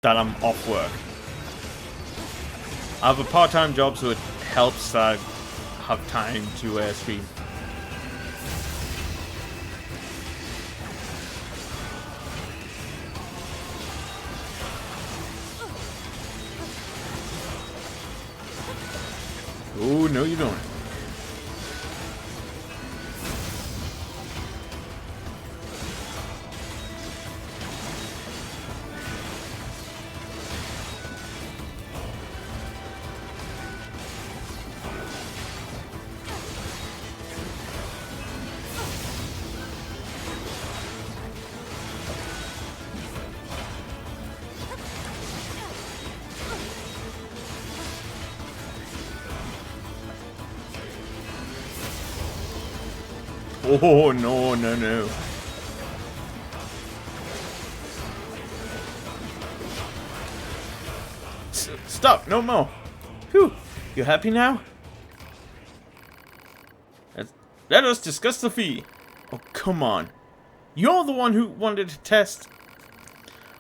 that I'm off work. I have a part-time job, so it helps that I have time to stream. Oh, no you don't. Oh, no, no, no. Stop, no more. Whew, you happy now? Let us discuss the fee. Oh, come on. You're the one who wanted to test.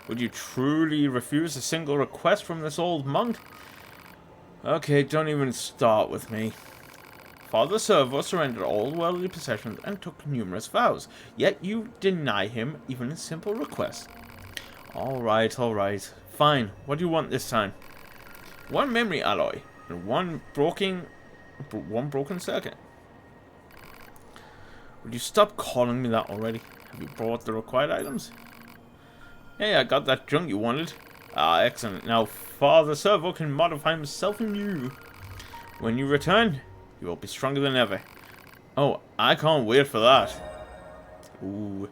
Would you truly refuse a single request from this old monk? Okay, don't even start with me. Father Servo surrendered all worldly possessions and took numerous vows, yet you deny him even a simple request. Alright. Fine, what do you want this time? One memory alloy, and one broken circuit. Would you stop calling me that already? Have you brought the required items? Hey, I got that junk you wanted. Ah, excellent. Now Father Servo can modify himself anew. When you return, you will be stronger than ever. Oh, I can't wait for that. Ooh.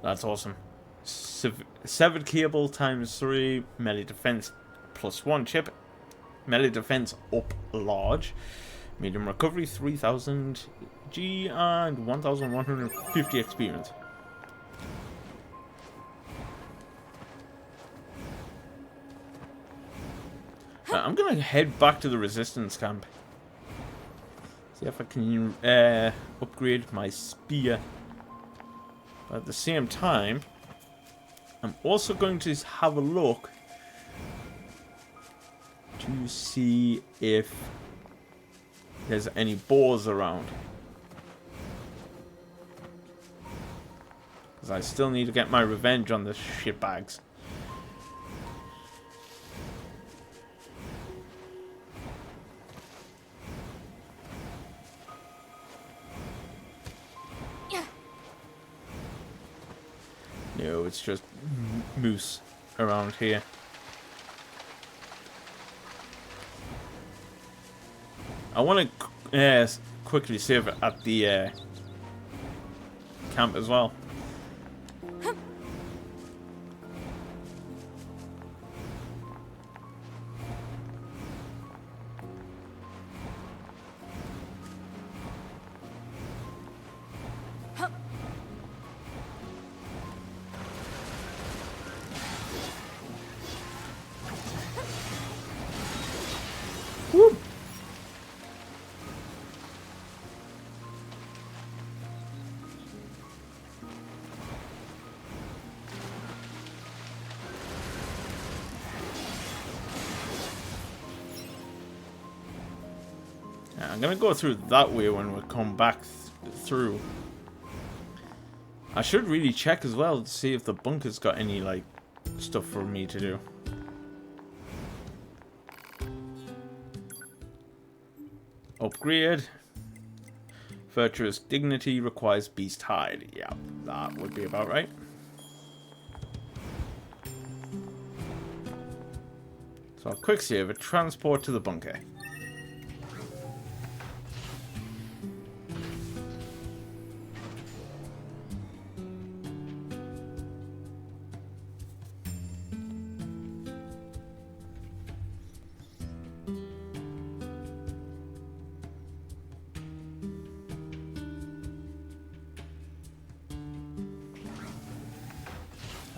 That's awesome. Severed cable times 3. Melee defense plus 1 chip. Melee defense up large. Medium recovery 3000 G and 1150 experience. I'm gonna head back to the resistance camp. See if I can upgrade my spear. But at the same time, I'm also going to have a look to see if there's any boars around. Because I still need to get my revenge on the shitbags. No, it's just moose around here. I want to quickly save it at the camp as well. Woo. I'm gonna go through that way when we come back through. I should really check as well to see if the bunker's got any like stuff for me to do. Upgrade. Virtuous dignity requires beast hide. Yeah, that would be about right. So a quick save, a transport to the bunker.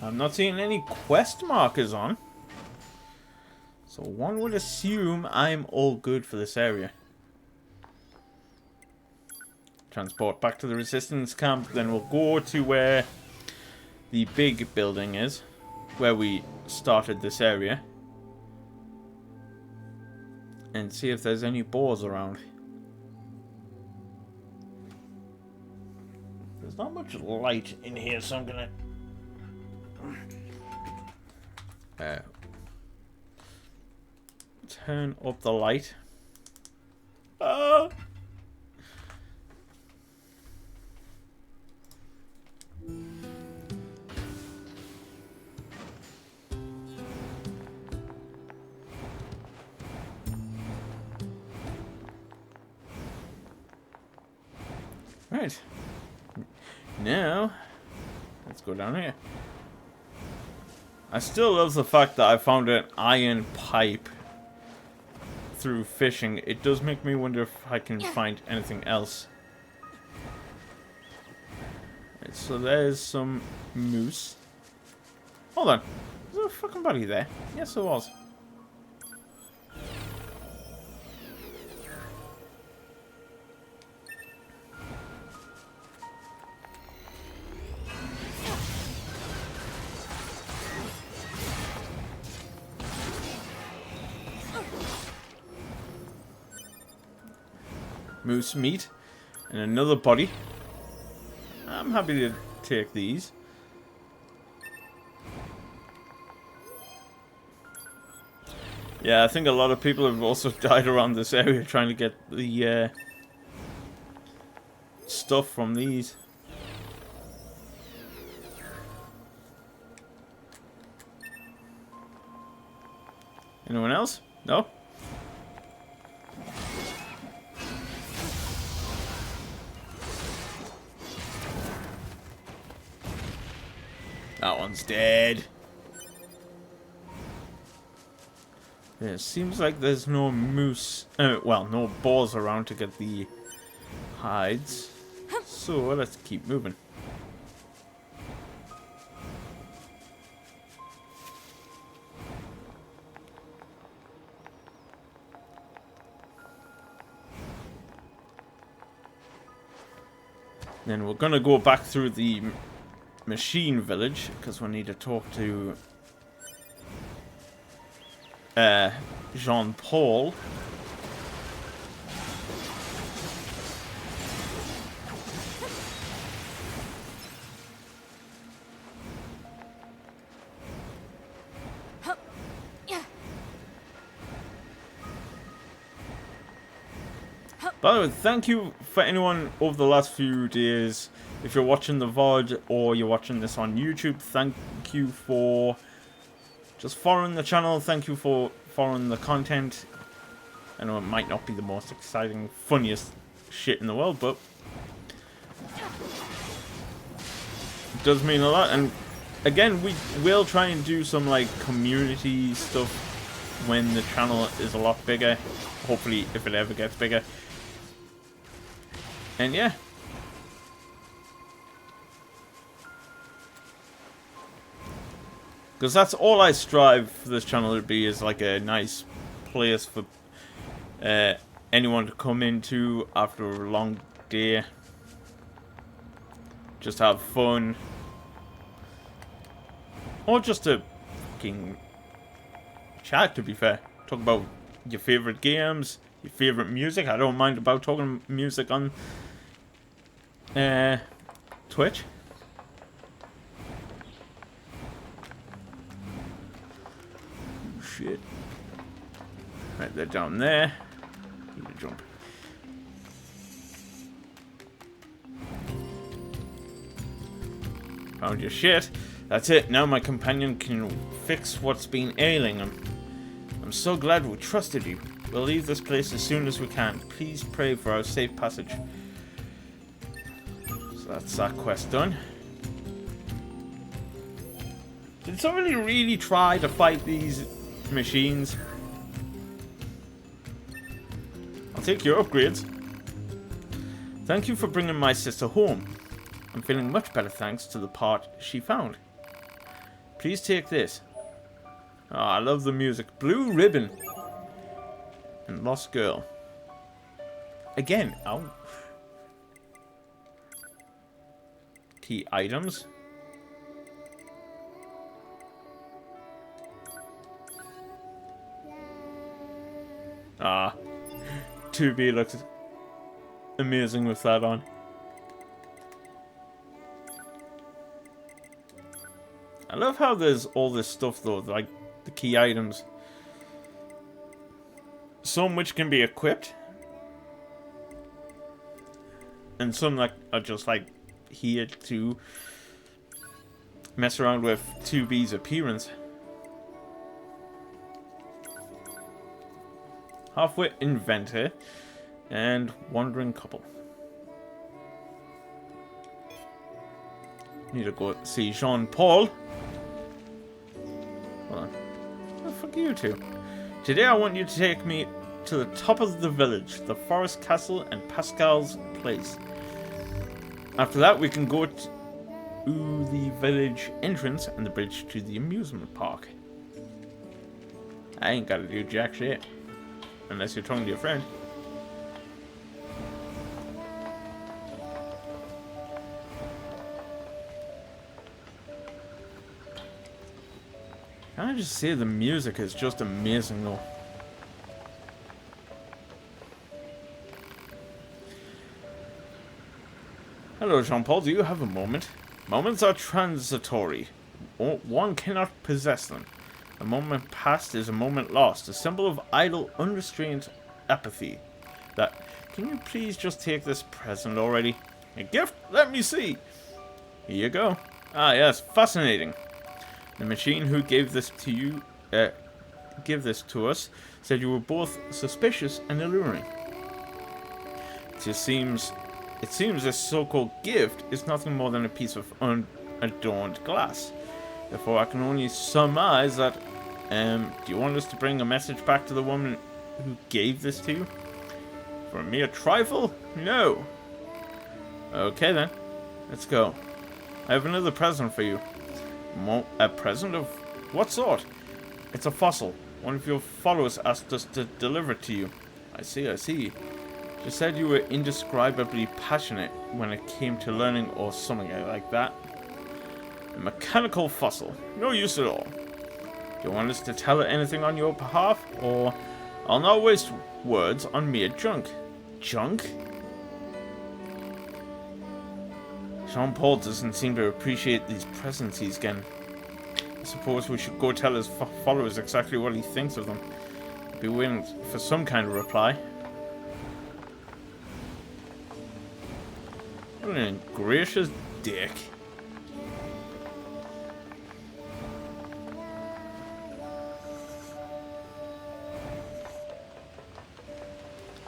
I'm not seeing any quest markers on. So one would assume I'm all good for this area. Transport back to the resistance camp, then we'll go to where the big building is. where we started this area and see if there's any boars around. There's not much light in here, so I'm gonna turn up the light. Ah! Right. Now, let's go down here. I still love the fact that I found an iron pipe through fishing. It does make me wonder if I can find anything else. Right, so there's some moose. Hold on. Was there a fucking body there? Yes, there was. Moose meat and another body. I'm happy to take these. Yeah, I think a lot of people have also died around this area trying to get the stuff from these. Anyone else? No? That one's dead. Yeah, it seems like there's no moose, well, no boars around to get the hides. So let's keep moving. Then we're gonna go back through the machine village because we need to talk to Jean-Paul. By the way, thank you for anyone over the last few days. If you're watching the VOD or you're watching this on YouTube, thank you for just following the channel. Thank you for following the content. I know it might not be the most exciting, funniest shit in the world, but it does mean a lot. And again, we will try and do some like community stuff when the channel is a lot bigger. Hopefully, if it ever gets bigger. And yeah. Because that's all I strive for this channel to be, is like a nice place for anyone to come into after a long day. Just have fun. Or just to fucking chat, to be fair. Talk about your favourite games, your favourite music. I don't mind about talking music on Twitch. Shit. Right, they're down there. Need to jump. Found your shit. That's it. Now my companion can fix what's been ailing him. I'm so glad we trusted you. We'll leave this place as soon as we can. Please pray for our safe passage. So that's that quest done. Did somebody really try to fight these machines? I'll take your upgrades. Thank you for bringing my sister home. I'm feeling much better thanks to the part she found. Please take this. Oh, I love the music. Blue Ribbon. And Lost Girl. Again. Oh. Key items. Ah, 2B looks amazing with that on. I love how there's all this stuff though, like the key items. Some which can be equipped. And some that are just like here to mess around with 2B's appearance. Halfwit inventor and wandering couple. Need to go see Jean-Paul. Hold on. Oh, fuck you two. Today I want you to take me to the top of the village, the forest castle and Pascal's place. After that we can go to the village entrance and the bridge to the amusement park. I ain't gotta do jack shit. Unless you're talking to your friend. Can I just say the music is just amazing though. Hello Jean-Paul, do you have a moment? Moments are transitory. One cannot possess them. A moment past is a moment lost. A symbol of idle, unrestrained apathy. Can you please just take this present already? A gift? Let me see. Here you go. Ah yes, fascinating. The machine who gave this to you, said you were both suspicious and alluring. It seems this so-called gift is nothing more than a piece of unadorned glass. Therefore, I can only surmise that. Do you want us to bring a message back to the woman who gave this to you? For a mere trifle? No. Okay then, let's go. I have another present for you. A present of what sort? It's a fossil. One of your followers asked us to deliver it to you. I see. She said you were indescribably passionate when it came to learning or something like that. A mechanical fossil. No use at all. Do you want us to tell her anything on your behalf? Or I'll not waste words on mere junk. Junk? Jean-Paul doesn't seem to appreciate these presents he's getting. I suppose we should go tell his followers exactly what he thinks of them. Be waiting for some kind of reply. What an ingracious dick.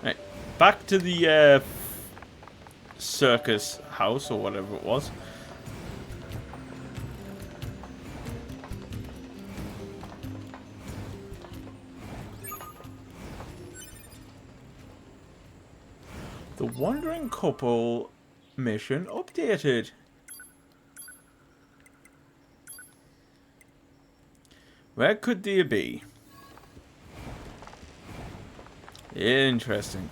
Right, back to the circus house or whatever it was. The wandering couple mission updated. Where could they be? Interesting.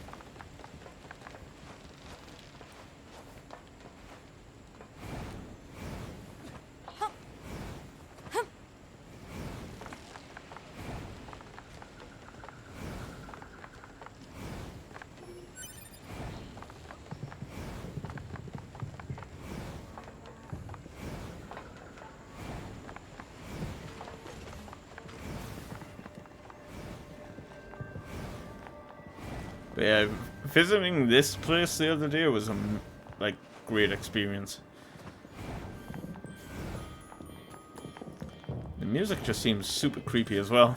But yeah, visiting this place the other day was a great experience. The music just seems super creepy as well.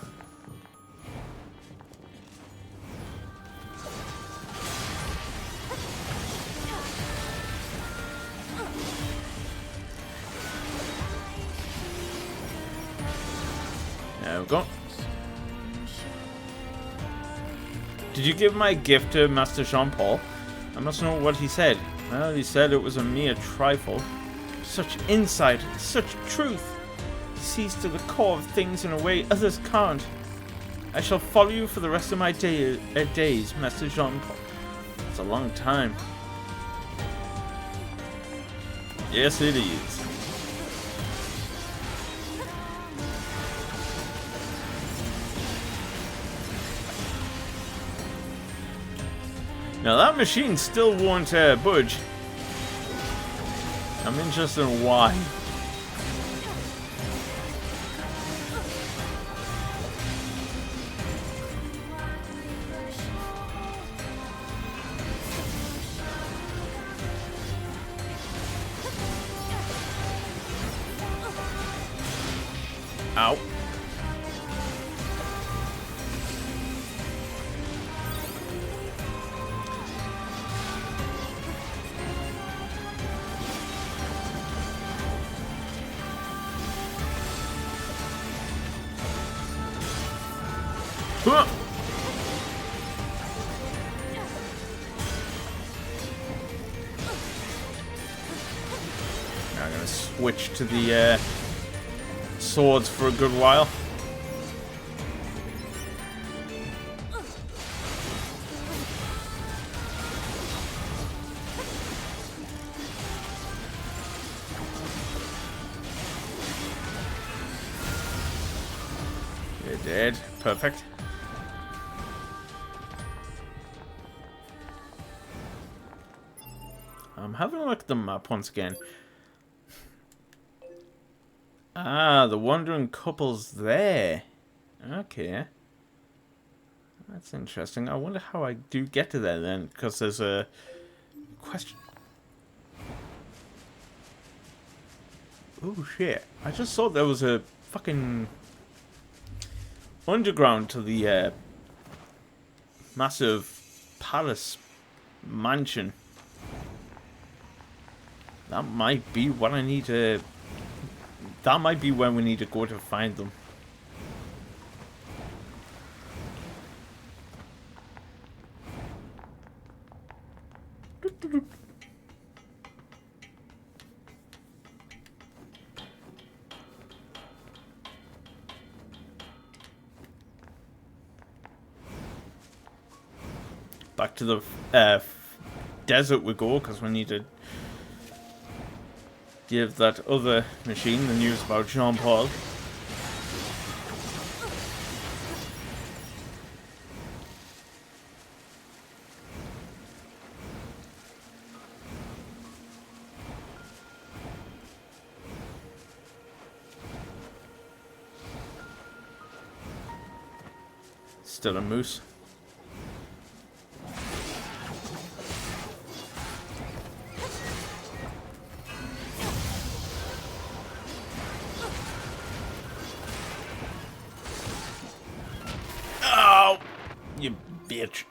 There we go. Did you give my gift to Master Jean-Paul? I must know what he said. Well, he said it was a mere trifle. Such insight, such truth. He sees to the core of things in a way others can't. I shall follow you for the rest of my days, Master Jean-Paul. It's a long time. Yes, it is. Now that machine still won't budge. I'm interested in why. Ow. Huh. Now I'm gonna switch to the swords for a good while. You're dead. Perfect. I'm having a look at the map once again. Ah, the wandering couple's there. Okay. That's interesting. I wonder how I do get to there then, because there's a question. Oh shit. I just thought there was a fucking underground to the massive palace mansion. That might be what I need to... That might be where we need to go to find them. Back to the desert we go, because we need to give that other machine the news about Jean-Paul. Still a moose. Oh, you bitch.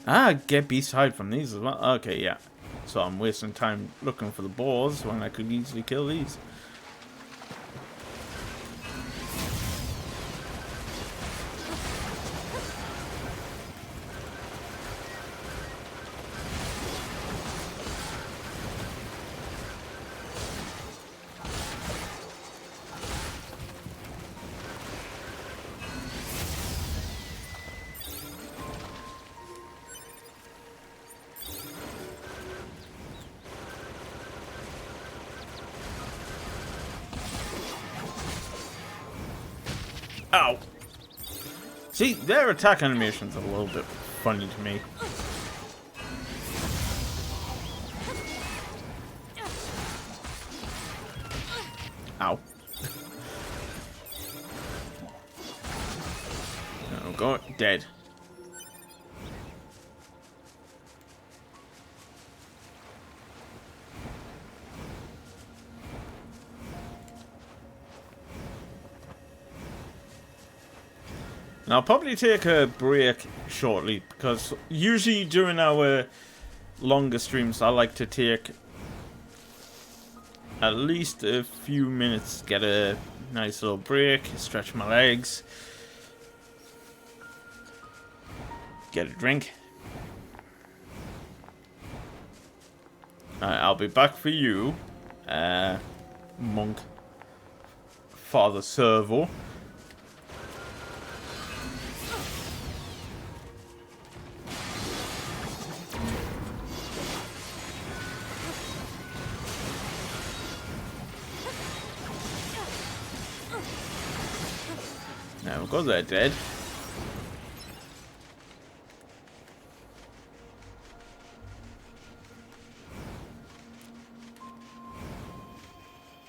Ah, get B-side from these as well. Okay, yeah. So I'm wasting time looking for the boars when I could easily kill these. Ow! See, their attack animation's a little bit funny to me. Ow. Oh, go dead. Now, I'll probably take a break shortly, because usually during our longer streams, I like to take at least a few minutes, get a nice little break, stretch my legs, get a drink. I'll be back for you, Monk Father Servo. Because they're dead.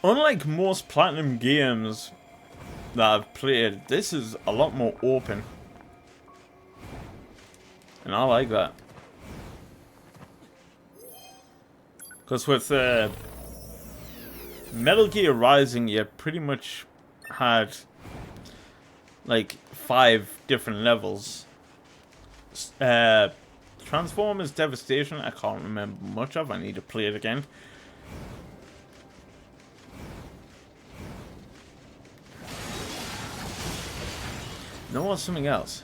Unlike most Platinum games that I've played, this is a lot more open. And I like that. Because with Metal Gear Rising, you pretty much had like 5 different levels. Transformers Devastation, I can't remember much of. I need to play it again. No, or something else.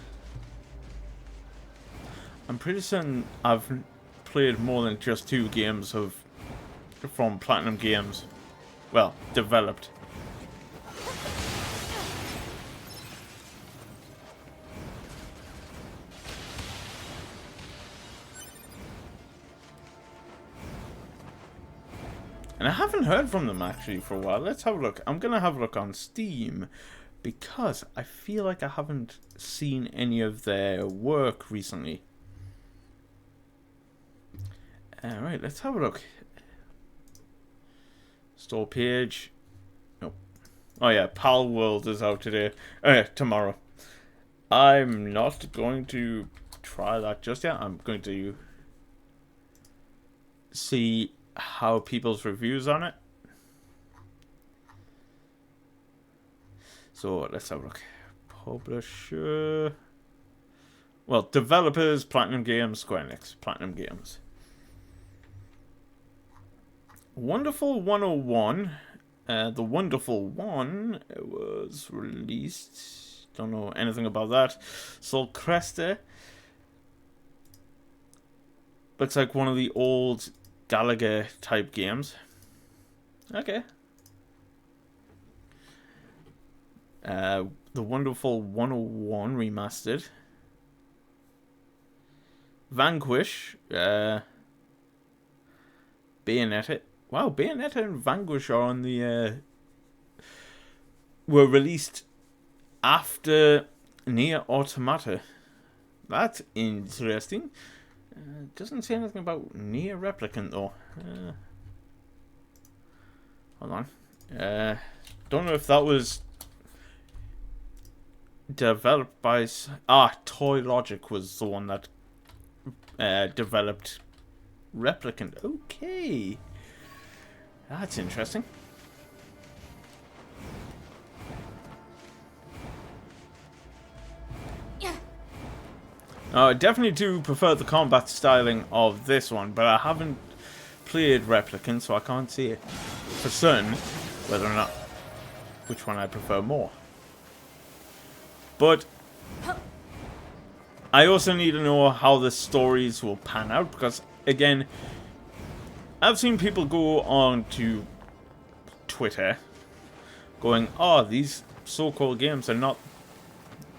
I'm pretty certain I've played more than just 2 games from Platinum Games. Well, developed. And I haven't heard from them actually for a while. Let's have a look. I'm going to have a look on Steam because I feel like I haven't seen any of their work recently. Alright, let's have a look. Store page. Nope. Oh yeah, Pal World is out today. Tomorrow. I'm not going to try that just yet. I'm going to see how people's reviews on it. So let's have a look. Publisher. Well, developers, Platinum Games, Square Enix, Platinum Games. Wonderful 101. The Wonderful One was released. Don't know anything about that. Sol Cresta. Looks like one of the old Galaga type games. Okay. The Wonderful 101 remastered. Vanquish. Bayonetta. Wow, Bayonetta and Vanquish are on the were released after NieR Automata. That's interesting. Doesn't say anything about NieR Replicant though. Hold on. Don't know if that was developed by Toy Logic was the one that developed Replicant. Okay, that's interesting. I definitely do prefer the combat styling of this one, but I haven't played Replicant, so I can't see it for certain whether or not which one I prefer more. But I also need to know how the stories will pan out, because again, I've seen people go on to Twitter going, oh, these so-called games are not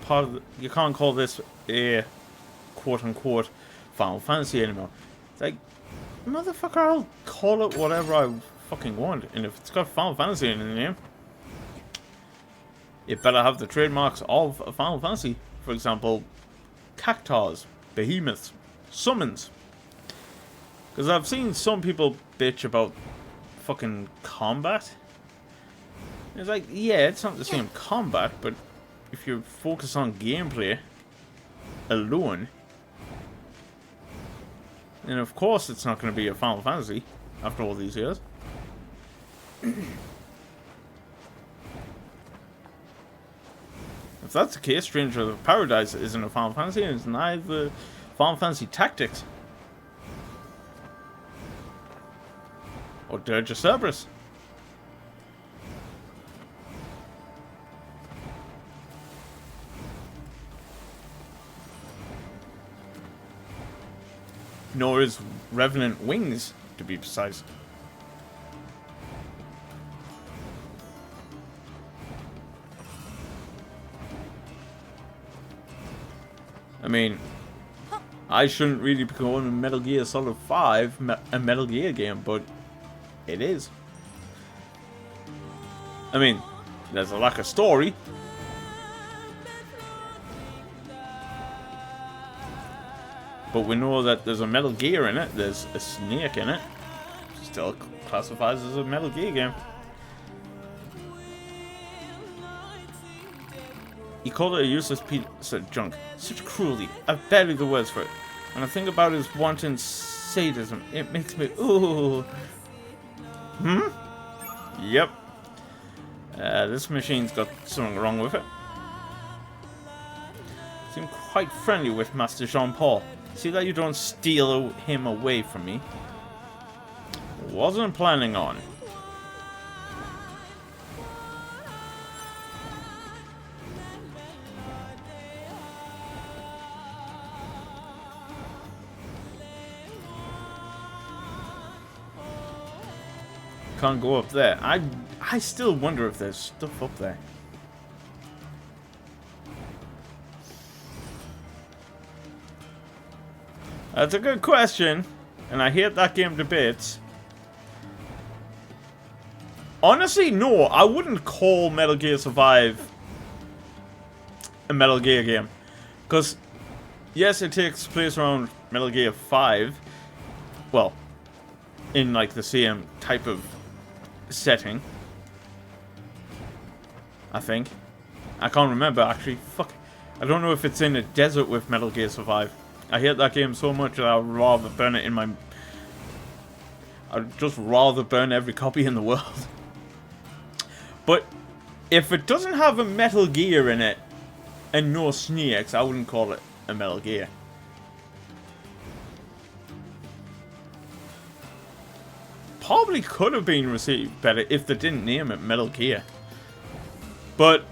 part of you can't call this a quote-unquote Final Fantasy anymore. It's like, motherfucker, I'll call it whatever I fucking want, and if it's got Final Fantasy in the name, it better have the trademarks of a Final Fantasy. For example, Cactars, Behemoths, Summons. Because I've seen some people bitch about fucking combat. It's like, yeah, it's not the same combat, but if you focus on gameplay alone, then of course it's not going to be a Final Fantasy after all these years. If that's the case, Stranger of Paradise isn't a Final Fantasy, and it's neither Final Fantasy Tactics or Dirge of Cerberus. Nor is Revenant Wings, to be precise. I mean, I shouldn't really be calling Metal Gear Solid 5 a Metal Gear game, but it is. I mean, there's a lack of story, But we know that there's a Metal Gear in it. There's a Snake in it. Still classifies as a Metal Gear game. He called it a useless piece of junk. Such cruelty. I've barely the words for it. When I think about his wanton sadism, it makes me... Ooh. Yep. This machine's got something wrong with it. Seem quite friendly with Master Jean-Paul. See that you don't steal him away from me. Wasn't planning on. Can't go up there. I still wonder if there's stuff up there. That's a good question, and I hate that game to bits. Honestly, no, I wouldn't call Metal Gear Survive a Metal Gear game. Because, yes, it takes place around Metal Gear 5. Well, in like the same type of setting. I think. I can't remember, actually. Fuck. I don't know if it's in a desert with Metal Gear Survive. I hate that game so much that I'd rather burn it in my... I'd just rather burn every copy in the world. But if it doesn't have a Metal Gear in it and no Snakes, I wouldn't call it a Metal Gear. Probably could have been received better if they didn't name it Metal Gear. But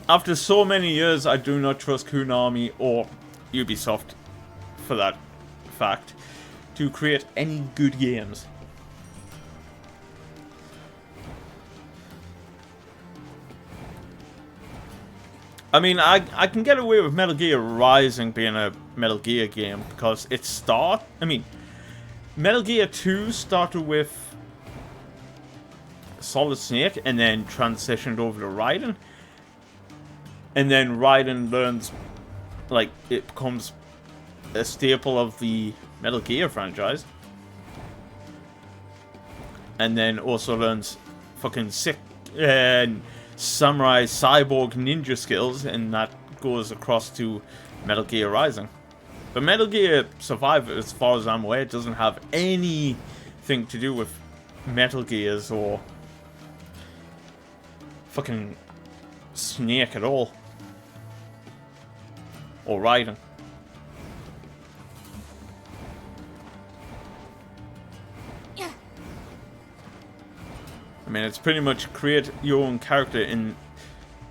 after so many years, I do not trust Konami or Ubisoft, for that fact, to create any good games. I mean, I can get away with Metal Gear Rising being a Metal Gear game because Metal Gear 2 started with Solid Snake and then transitioned over to Raiden. And then Raiden learns, like, it becomes a staple of the Metal Gear franchise. And then also learns fucking sick samurai cyborg ninja skills, and that goes across to Metal Gear Rising. But Metal Gear Survive, as far as I'm aware, doesn't have anything to do with Metal Gears or fucking Snake at all. Or Raiden. I mean, it's pretty much create your own character in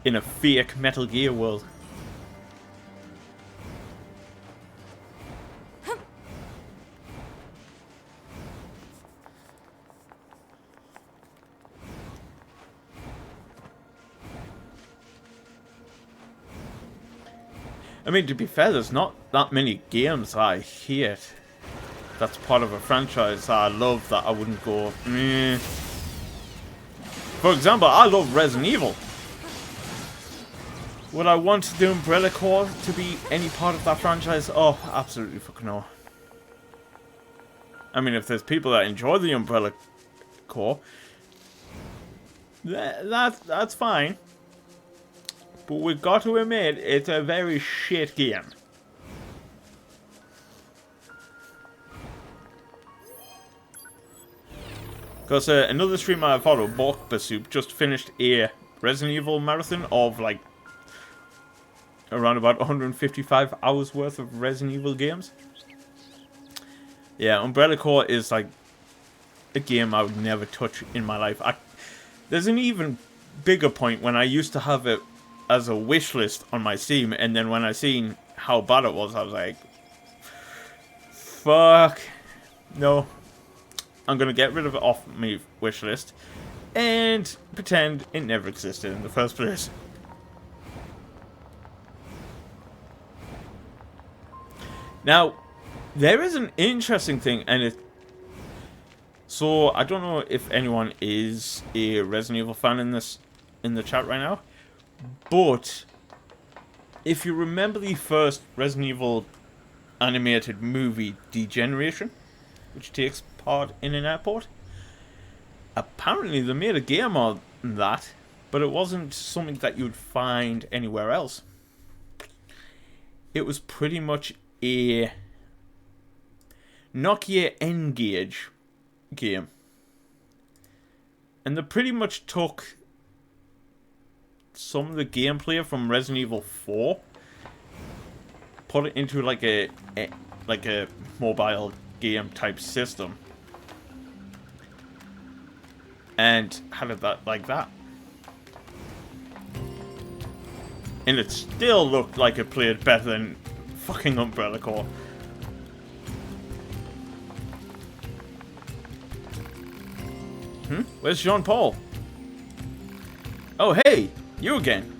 a fake Metal Gear world. I mean, to be fair, there's not that many games I hate that's part of a franchise that I love that I wouldn't go, meh. For example, I love Resident Evil. Would I want the Umbrella Corps to be any part of that franchise? Oh, absolutely fucking no. I mean, if there's people that enjoy the Umbrella Corps, that's fine. But we've got to admit, it's a very shit game. Because another streamer I follow, Soup, just finished a Resident Evil marathon of like around about 155 hours worth of Resident Evil games. Yeah, Umbrella Corps is like a game I would never touch in my life. There's an even bigger point when I used to have it as a wish list on my Steam, and then when I seen how bad it was, I was like, fuck, no. I'm gonna get rid of it off my wish list and pretend it never existed in the first place. Now, there is an interesting thing, and so I don't know if anyone is a Resident Evil fan in the chat right now, but if you remember the first Resident Evil animated movie Degeneration, which takes part in an airport. Apparently, they made a game on that, but it wasn't something that you'd find anywhere else. It was pretty much a Nokia N-Gage game. And they pretty much took some of the gameplay from Resident Evil 4, put it into like a mobile game type system, and had it like that. And it still looked like it played better than fucking Umbrella Corps. Where's Jean-Paul? Oh, hey! You again.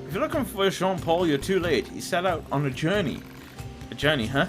If you're looking for Jean-Paul, you're too late. He set out on a journey. A journey, huh?